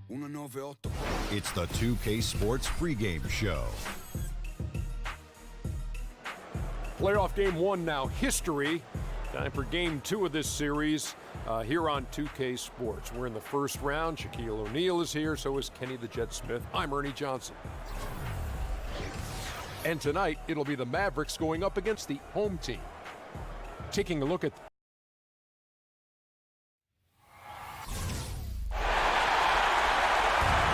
198. It's the 2K Sports pregame show. Playoff game one now, history. Time for game two of this series here on 2K Sports. We're in the first round. Shaquille O'Neal is here, so is Kenny the Jet Smith. I'm Ernie Johnson. And tonight, it'll be the Mavericks going up against the home team. Taking a look at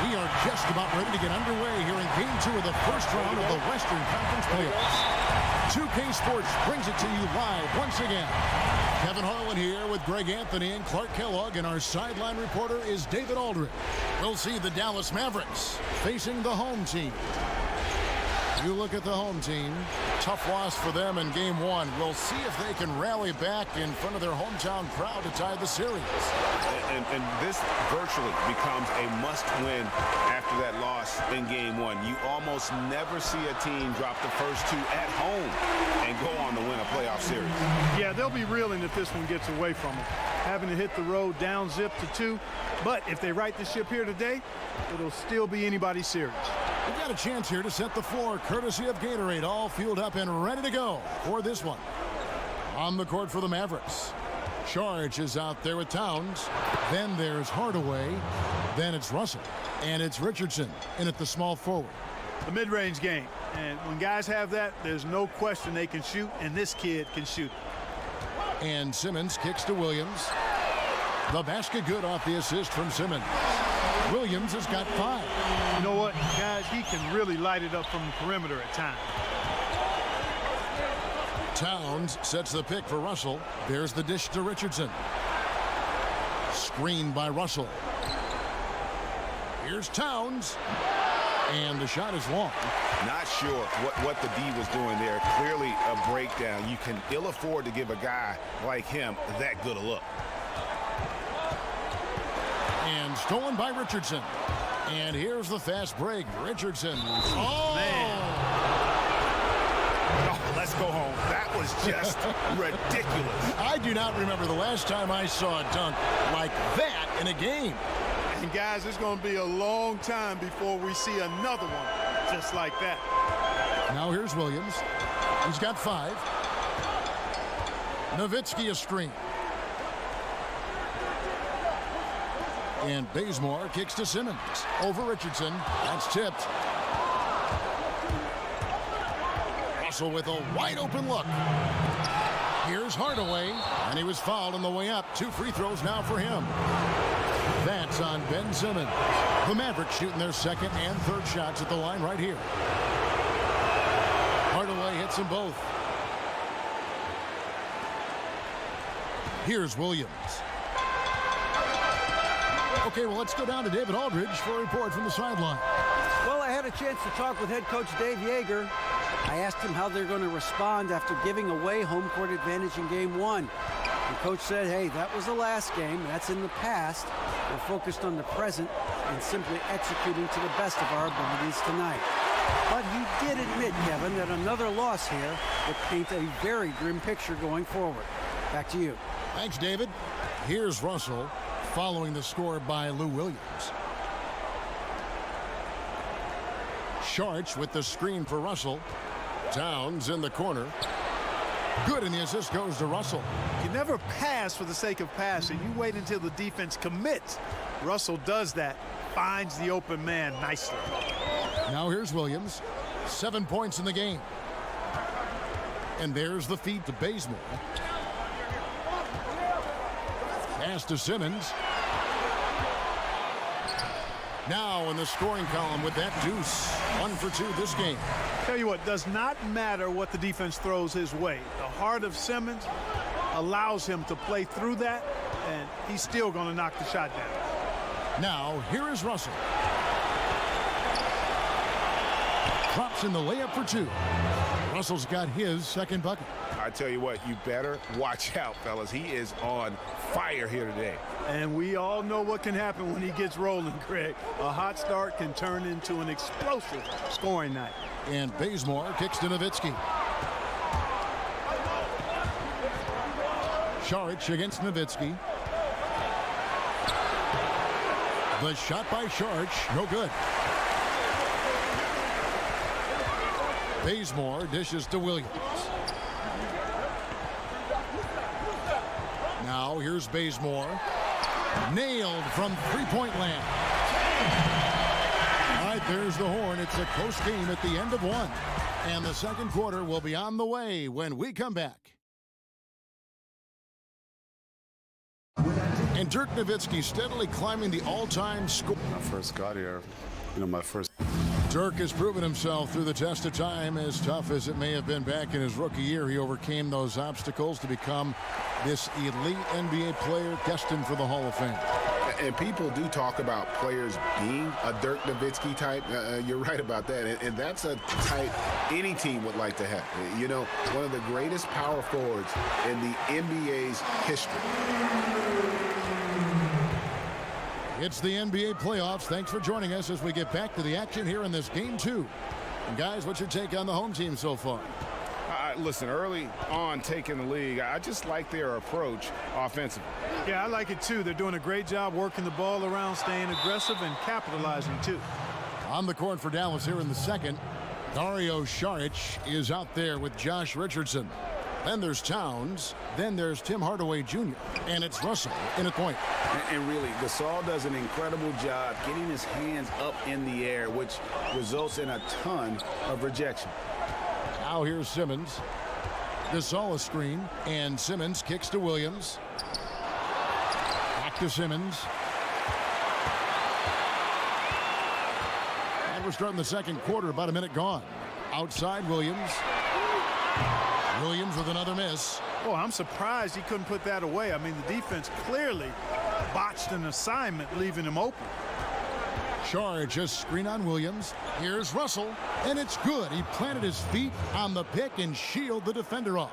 We are just about ready to get underway here in game two of the first round of the Western Conference playoffs. 2K Sports brings it to you live once again. Kevin Harlan here with Greg Anthony and Clark Kellogg, and our sideline reporter is David Aldridge. We'll see the Dallas Mavericks facing the home team. You look at the home team, tough loss for them in game one. We'll see if they can rally back in front of their hometown crowd to tie the series. And this virtually becomes a must-win after that loss in game one. You almost never see a team drop the first two at home and go on to win a playoff series. Yeah, they'll be reeling if this one gets away from them. Having to hit the road down zip to 2. But if they right the ship here today, it'll still be anybody's series. We've got a chance here to set the floor, courtesy of Gatorade, all fueled up and ready to go for this one. On the court for the Mavericks. Charge is out there with Towns. Then there's Hardaway. Then it's Russell. And it's Richardson in at the small forward. The mid-range game. And when guys have that, there's no question they can shoot, and this kid can shoot. And Simmons kicks to Williams. The basket good off the assist from Simmons. Williams has got 5. You know what, guys, he can really light it up from the perimeter at times. Towns sets the pick for Russell. There's the dish to Richardson. Screened by Russell. Here's Towns. And the shot is long. Not sure what the D was doing there. Clearly a breakdown. You can ill afford to give a guy like him that good a look. And stolen by Richardson. And here's the fast break. Richardson. Oh! Man. Oh, let's go home. That was just ridiculous. I do not remember the last time I saw a dunk like that in a game. And guys, it's going to be a long time before we see another one just like that. Now here's Williams. He's got 5. Nowitzki a screen. And Bazemore kicks to Simmons. Over Richardson. That's tipped. Russell with a wide open look. Here's Hardaway. And he was fouled on the way up. 2 free throws now for him. That's on Ben Simmons. The Mavericks shooting their second and third shots at the line right here. Hardaway hits them both. Here's Williams. Okay, well, let's go down to David Aldridge for a report from the sideline. Well, I had a chance to talk with head coach Dave Yeager. I asked him how they're going to respond after giving away home court advantage in game one. The coach said, hey, that was the last game. That's in the past. We're focused on the present and simply executing to the best of our abilities tonight. But he did admit, Kevin, that another loss here would paint a very grim picture going forward. Back to you. Thanks, David. Here's Russell following the score by Lou Williams. Sharch with the screen for Russell. Towns in the corner. Good, and the assist goes to Russell. You never pass for the sake of passing. You wait until the defense commits. Russell does that, finds the open man nicely. Now here's Williams. 7 points in the game. And there's the feed to Bazemore. Pass to Simmons. Now in the scoring column with that deuce. 1 for 2 this game. Tell you what, does not matter what the defense throws his way. The heart of Simmons allows him to play through that, and he's still going to knock the shot down. Now here is Russell. Drops in the layup for 2. Russell's got his second bucket. I tell you what, you better watch out, fellas. He is on fire here today. And we all know what can happen when he gets rolling, Greg. A hot start can turn into an explosive scoring night. And Bazemore kicks to Nowitzki. Saric against Nowitzki. The shot by Sharch, no good. Bazemore dishes to Williams. Now here's Bazemore. Nailed from three-point land. All right, there's the horn. It's a close game at the end of one. And the second quarter will be on the way when we come back. And Dirk Nowitzki steadily climbing the all-time score. When I first got here, my first... Dirk has proven himself through the test of time. As tough as it may have been back in his rookie year, he overcame those obstacles to become this elite NBA player destined for the Hall of Fame. And people do talk about players being a Dirk Nowitzki type. You're right about that. And that's a type any team would like to have. One of the greatest power forwards in the NBA's history. It's the NBA playoffs. Thanks for joining us as we get back to the action here in this game 2. And guys, what's your take on the home team so far? Listen, early on taking the league, I just like their approach offensively. Yeah, I like it too. They're doing a great job working the ball around, staying aggressive, and capitalizing too. On the court for Dallas here in the second, Dario Saric is out there with Josh Richardson. Then there's Towns. Then there's Tim Hardaway Jr. And it's Russell in a point. And really, Gasol does an incredible job getting his hands up in the air, which results in a ton of rejection. Now here's Simmons. Gasol a screen, and Simmons kicks to Williams. Back to Simmons. And we're starting the second quarter, about a minute gone. Outside Williams. Williams with another miss. Oh, I'm surprised he couldn't put that away. I mean, the defense clearly botched an assignment, leaving him open. Saric just screen on Williams. Here's Russell, and it's good. He planted his feet on the pick and shielded the defender off.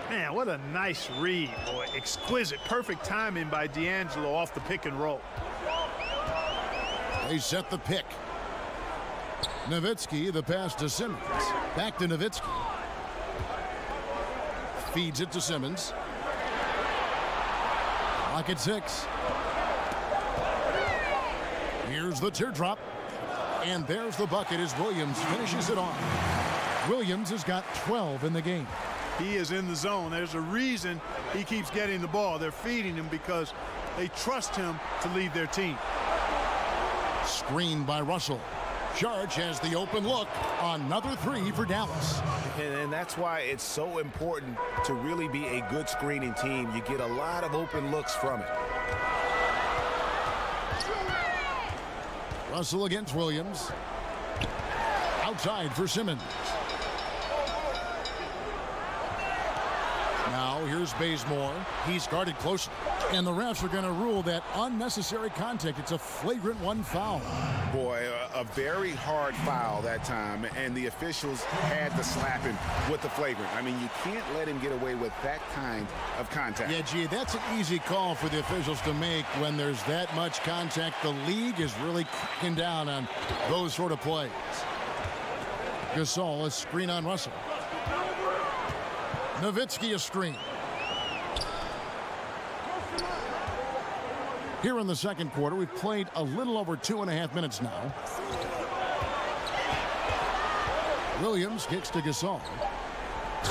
Man, what a nice read, boy. Exquisite, perfect timing by D'Angelo off the pick and roll. They set the pick. Nowitzki, the pass to Simmons. Back to Nowitzki. Feeds it to Simmons. Clock at 6. Here's the teardrop. And there's the bucket as Williams finishes it off. Williams has got 12 in the game. He is in the zone. There's a reason he keeps getting the ball. They're feeding him because they trust him to lead their team. Screened by Russell. Saric has the open look. Another 3 for Dallas. And that's why it's so important to really be a good screening team. You get a lot of open looks from it. Russell against Williams. Outside for Simmons. Now here's Bazemore. He's guarded closely. And the refs are going to rule that unnecessary contact. It's a flagrant 1 foul. Boy, a very hard foul that time. And the officials had to slap him with the flagrant. I mean, you can't let him get away with that kind of contact. Yeah, gee, that's an easy call for the officials to make when there's that much contact. The league is really cracking down on those sort of plays. Gasol, a screen on Russell. Nowitzki, a screen. Here in the second quarter, we've played a little over 2.5 minutes now. Williams kicks to Gasol.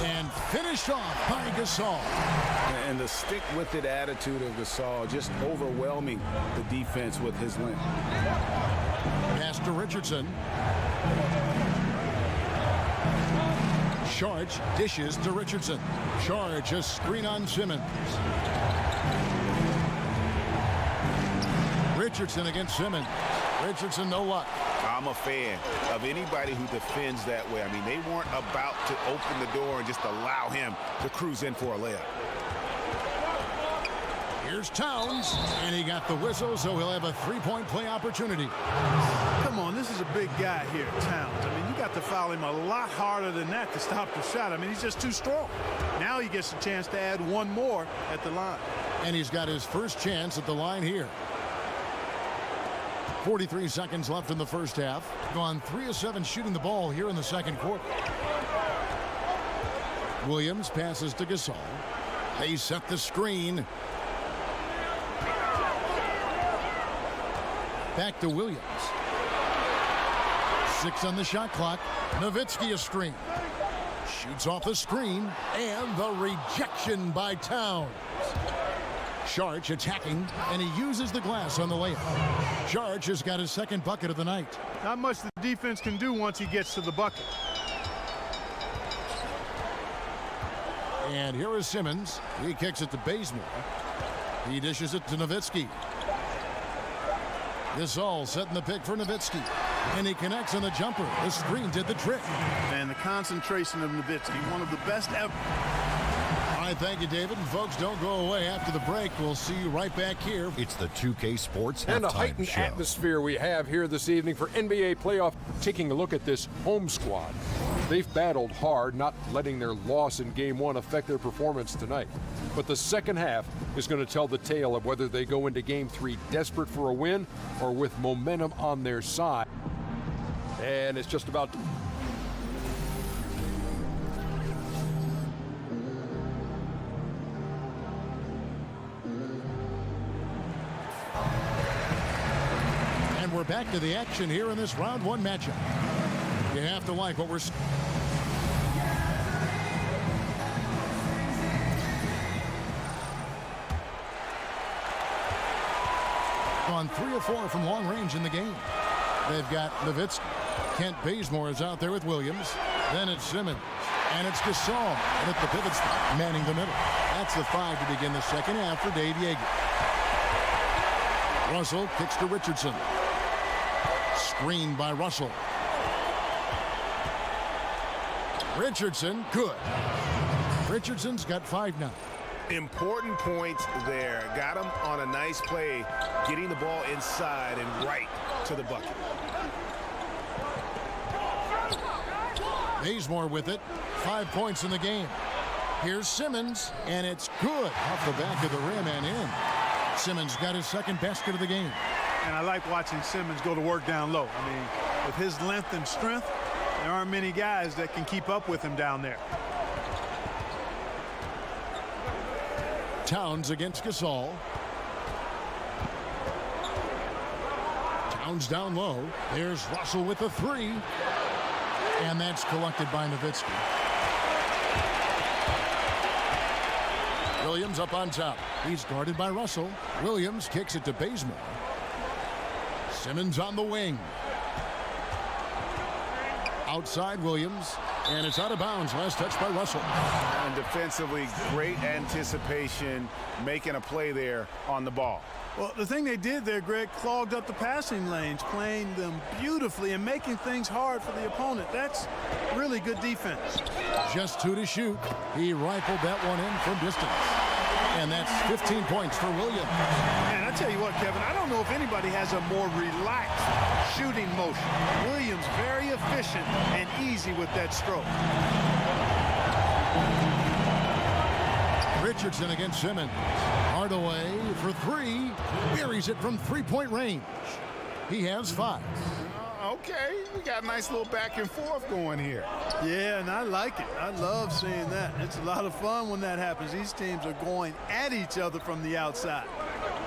And finished off by Gasol. And the stick-with-it attitude of Gasol, just overwhelming the defense with his length. Pass to Richardson. Saric dishes to Richardson. Saric a screen on Simmons. Richardson against Simmons. Richardson, no luck. I'm a fan of anybody who defends that way. I mean, they weren't about to open the door and just allow him to cruise in for a layup. Here's Towns, and he got the whistle, so he'll have a 3-point play opportunity. Come on, this is a big guy here, Towns. I mean, you got to foul him a lot harder than that to stop the shot. I mean, he's just too strong. Now he gets a chance to add one more at the line. And he's got his first chance at the line here. 43 seconds left in the first half. Gone 3 of 7 shooting the ball here in the second quarter. Williams passes to Gasol. They set the screen. Back to Williams. 6 on the shot clock. Nowitzki a screen. Shoots off the screen, and the rejection by Towns. Sharch attacking, and he uses the glass on the layup. Sharch has got his second bucket of the night. Not much the defense can do once he gets to the bucket. And here is Simmons. He kicks it to Bazemore. He dishes it to Nowitzki. Gasol setting the pick for Nowitzki. And he connects on the jumper. The screen did the trick. And the concentration of Nowitzki, one of the best ever. All right, thank you, David. And folks, don't go away after the break. We'll see you right back here. It's the 2K Sports And a Halftime heightened Show. atmosphere we have here this evening for NBA playoff. Taking a look at this home squad. They've battled hard, not letting their loss in Game 1 affect their performance tonight. But the second half is going to tell the tale of whether they go into Game 3 desperate for a win or with momentum on their side. And it's just about... And we're back to the action here in this round 1 matchup. You have to like what we're... On 3 of 4 from long range in the game. They've got Nowitzki. Kent Bazemore is out there with Williams. Then it's Simmons. And it's Gasol. And at the pivot spot, manning the middle. That's the 5 to begin the second half for Dave Yeager. Russell kicks to Richardson. Screened by Russell. Richardson, good. Richardson's got 5 now. Important points there. Got him on a nice play, getting the ball inside and right to the bucket. Bazemore with it. 5 points in the game. Here's Simmons, and it's good off the back of the rim and in. Simmons got his second basket of the game. And I like watching Simmons go to work down low. I mean, with his length and strength, there aren't many guys that can keep up with him down there. Towns against Gasol. Towns down low. There's Russell with the 3. And that's collected by Nowitzki. Williams up on top. He's guarded by Russell. Williams kicks it to Bazemore. Simmons on the wing. Outside Williams. And it's out of bounds. Last touch by Russell. And defensively, great anticipation, making a play there on the ball. Well, the thing they did there, Greg, clogged up the passing lanes, playing them beautifully and making things hard for the opponent. That's really good defense. Just 2 to shoot. He rifled that one in from distance. And that's 15 points for Williams. Man, I tell you what, Kevin, I don't know if anybody has a more relaxed shooting motion. Williams very efficient and easy with that stroke. Richardson against Simmons. Hardaway for 3. Buries it from 3-point range. He has 5. Okay, we got a nice little back and forth going here. Yeah, and I like it. I love seeing that. It's a lot of fun when that happens. These teams are going at each other from the outside.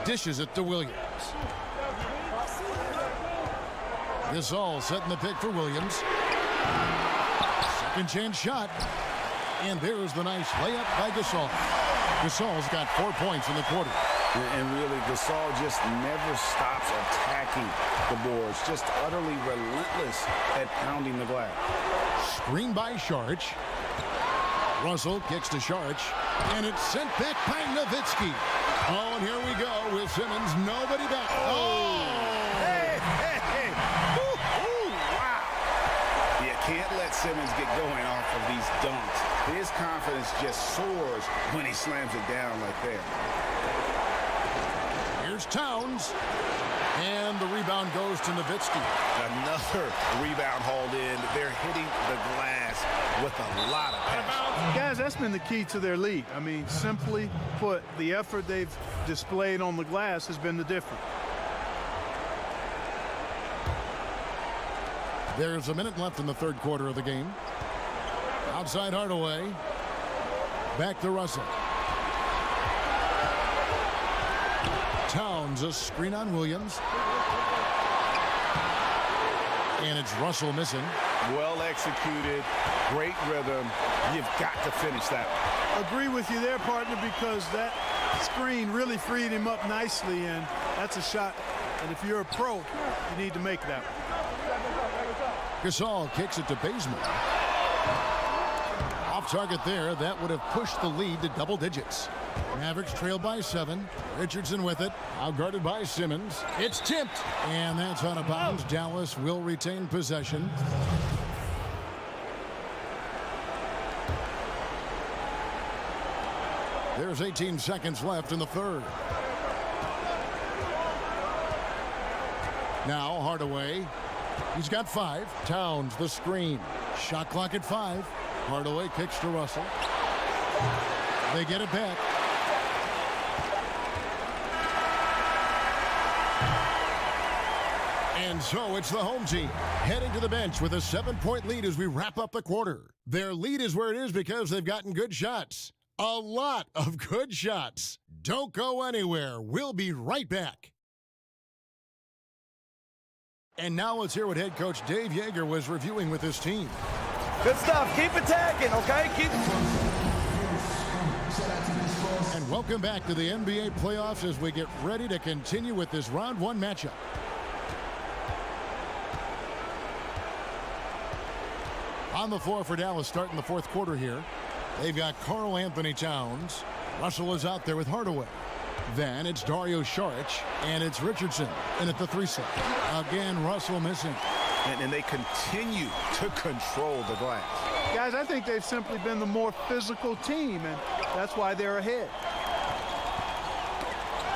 Dishes it to Williams. Gasol setting the pick for Williams. Second chance shot. And there's the nice layup by Gasol. Gasol's got 4 points in the quarter. And really, Gasol just never stops attacking the boards. Just utterly relentless at pounding the glass. Screen by Sharch. Russell kicks to Sharch. And it's sent back by Nowitzki. Oh, and here we go with Simmons. Nobody back. Oh! Hey, hey, hey. Ooh, wow. You can't let Simmons get going off of these dunks. His confidence just soars when he slams it down like that. Here's Towns. And the rebound goes to Nowitzki. Another rebound hauled in. They're hitting the glass with a lot of passion. Guys, that's been the key to their lead. I mean, simply put, the effort they've displayed on the glass has been the difference. There's a minute left in the third quarter of the game. Outside Hardaway. Back to Russell. Towns, a screen on Williams. And it's Russell missing. Well executed, great rhythm. You've got to finish that one. Agree with you there, partner, because that screen really freed him up nicely, and that's a shot. And if you're a pro, you need to make that one. Gasol kicks it to Bazemore. Off target there. That would have pushed the lead to double digits. Mavericks trail by 7. Richardson with it. Out guarded by Simmons. It's tipped. And that's out of bounds. Dallas will retain possession. There's 18 seconds left in the third. Now Hardaway. He's got 5. Towns the screen. Shot clock at 5. Hardaway kicks to Russell. They get it back. And so it's the home team heading to the bench with a 7-point lead as we wrap up the quarter. Their lead is where it is because they've gotten good shots. A lot of good shots. Don't go anywhere. We'll be right back. And now let's hear what head coach Dave Yeager was reviewing with his team. Good stuff. Keep attacking, okay? And welcome back to the NBA playoffs as we get ready to continue with this round 1 matchup. On the floor for Dallas starting the fourth quarter here. They've got Karl Anthony Towns. Russell is out there with Hardaway. Then it's Dario Saric, and it's Richardson in at the 3 slot. Again, Russell missing. And they continue to control the glass. Guys, I think they've simply been the more physical team, and that's why they're ahead.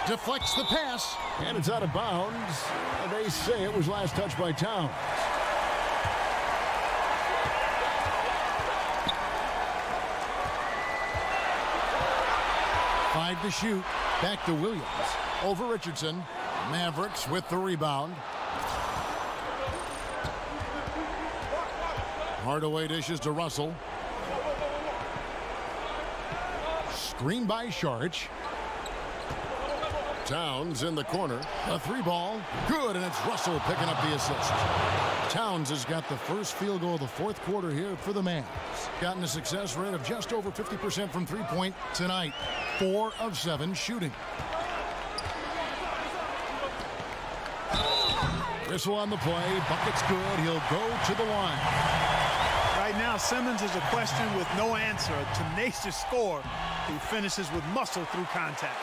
Deflects the pass, and it's out of bounds. And they say it was last touched by Towns. Five to shoot. Back to Williams. Over Richardson. Mavericks with the rebound. Hardaway dishes to Russell. Screen by Saric. Towns in the corner. A 3-ball. Good, and it's Russell picking up the assist. Towns has got the first field goal of the fourth quarter here for the Mavs. Gotten a success rate of just over 50% from three-point tonight. 4 of 7 shooting. Whistle on the play. Bucket's good. He'll go to the line. Right now, Simmons is a question with no answer. A tenacious scorer who finishes with muscle through contact.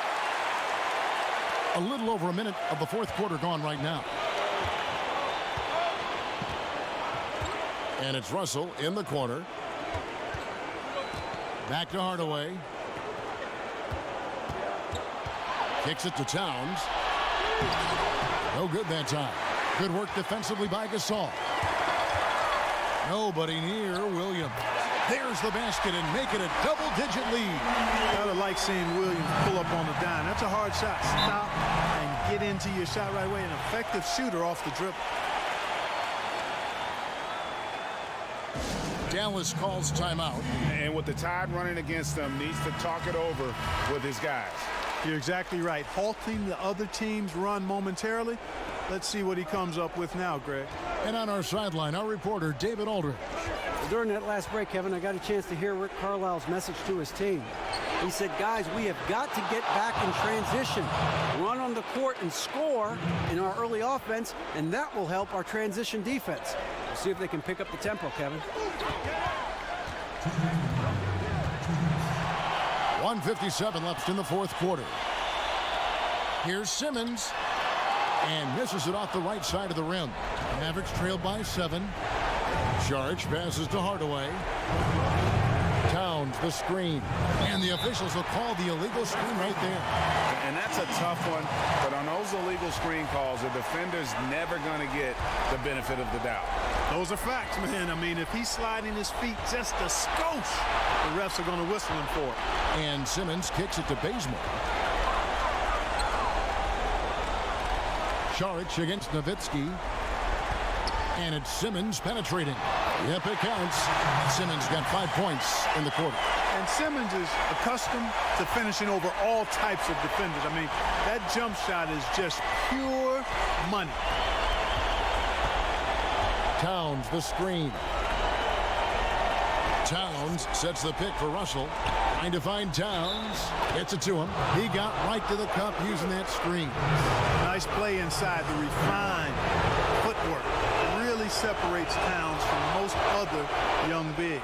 A little over a minute of the fourth quarter gone right now. And it's Russell in the corner. Back to Hardaway. Kicks it to Towns. No good that time. Good work defensively by Gasol. Nobody near Williams. There's the basket and make it a double-digit lead. Gotta like seeing Williams pull up on the dime. That's a hard shot. Stop and get into your shot right away. An effective shooter off the dribble. Dallas calls timeout. And with the tide running against them, needs to talk it over with his guys. You're exactly right. Halting the other team's run momentarily. Let's see what he comes up with now, Greg. And on our sideline, our reporter, David Aldridge. During that last break, Kevin, I got a chance to hear Rick Carlisle's message to his team. He said, guys, we have got to get back in transition, run on the court and score in our early offense, and that will help our transition defense. We'll see if they can pick up the tempo, Kevin. 1:57 left in the fourth quarter. Here's Simmons. And misses it off the right side of the rim. Mavericks trail by 7. Saric passes to Hardaway. Towns the screen. And the officials will call the illegal screen right there. And that's a tough one. But on those illegal screen calls, the defender's never going to get the benefit of the doubt. Those are facts, man. I mean, if he's sliding his feet just a skosh, the refs are going to whistle him for it. And Simmons kicks it to Bazemore. Saric against Nowitzki. And it's Simmons penetrating. Yep, it counts. Simmons got 5 points in the quarter. And Simmons is accustomed to finishing over all types of defenders. I mean, that jump shot is just pure money. Towns, the screen. Towns sets the pick for Russell. Trying to find Towns. Gets it to him. He got right to the cup using that screen. Nice play inside. The refined footwork really separates Towns from most other young bigs.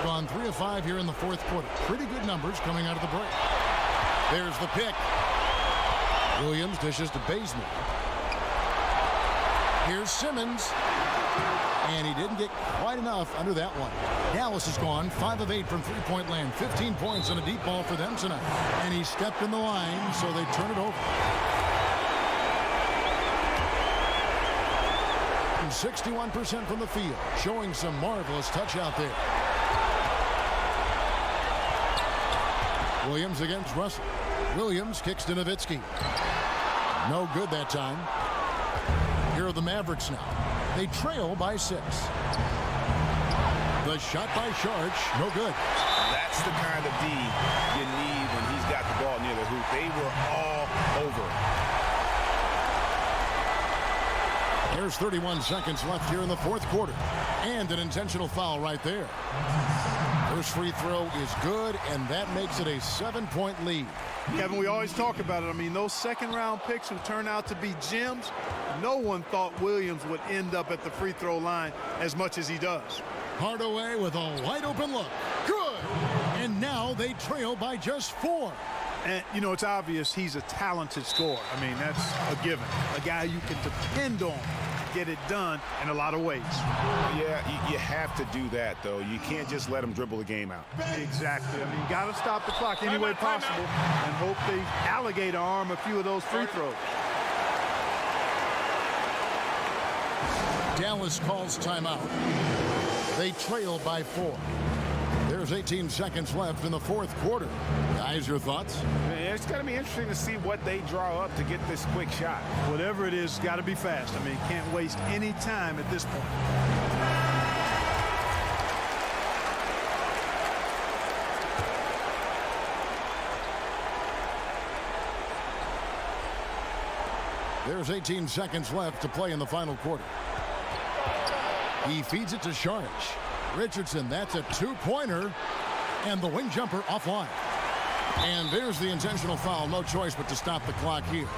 Gone 3 of 5 here in the fourth quarter. Pretty good numbers coming out of the break. There's the pick. Williams dishes to Baseman. Here's Simmons. And he didn't get quite enough under that one. Dallas is gone 5 of 8 from three-point land. 15 points on a deep ball for them tonight. And he stepped in the line, so they turn it over. 61% from the field, showing some marvelous touch out there. Williams against Russell. Williams kicks to Nowitzki. No good that time. Here are the Mavericks now. They trail by 6. The shot by Sharch, no good. That's the kind of D you need when he's got the ball near the hoop. They were all over. There's 31 seconds left here in the fourth quarter. And an intentional foul right there. First free throw is good, and that makes it a 7-point lead. Kevin, we always talk about it. I mean, those second-round picks who turn out to be gems, no one thought Williams would end up at the free throw line as much as he does. Hardaway with a wide-open look. Good! And now they trail by just 4. And, you know, it's obvious he's a talented scorer. I mean, that's a given. A guy you can depend on to get it done in a lot of ways. Yeah, you have to do that, though. You can't just let him dribble the game out. Exactly. I mean, you got to stop the clock any way possible and hope they alligator arm a few of those free throws. Dallas calls timeout. They trail by 4. There's 18 seconds left in the fourth quarter. Guys, your thoughts? It's going to be interesting to see what they draw up to get this quick shot. Whatever it is, got to be fast. I mean, can't waste any time at this point. There's 18 seconds left to play in the final quarter. He feeds it to Sharch. Richardson, that's a 2-pointer. And the wing jumper offline. And there's the intentional foul. No choice but to stop the clock here.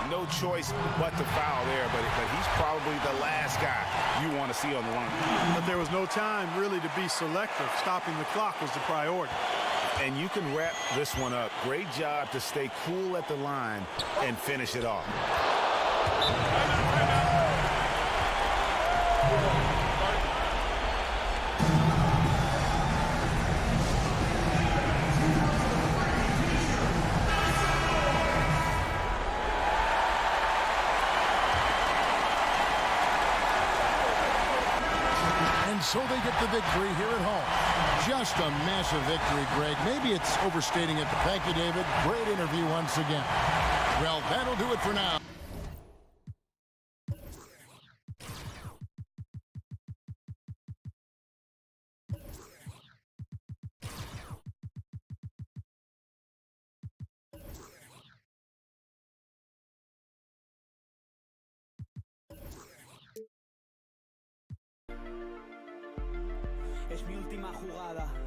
No choice but to foul there, but he's probably the last guy you want to see on the line. But there was no time really to be selective. Stopping the clock was the priority. And you can wrap this one up. Great job to stay cool at the line and finish it off. So they get the victory here at home. Just a massive victory, Greg. Maybe it's overstating it, but thank you, David. Great interview once again. Well, that'll do it for now. Es mi última jugada.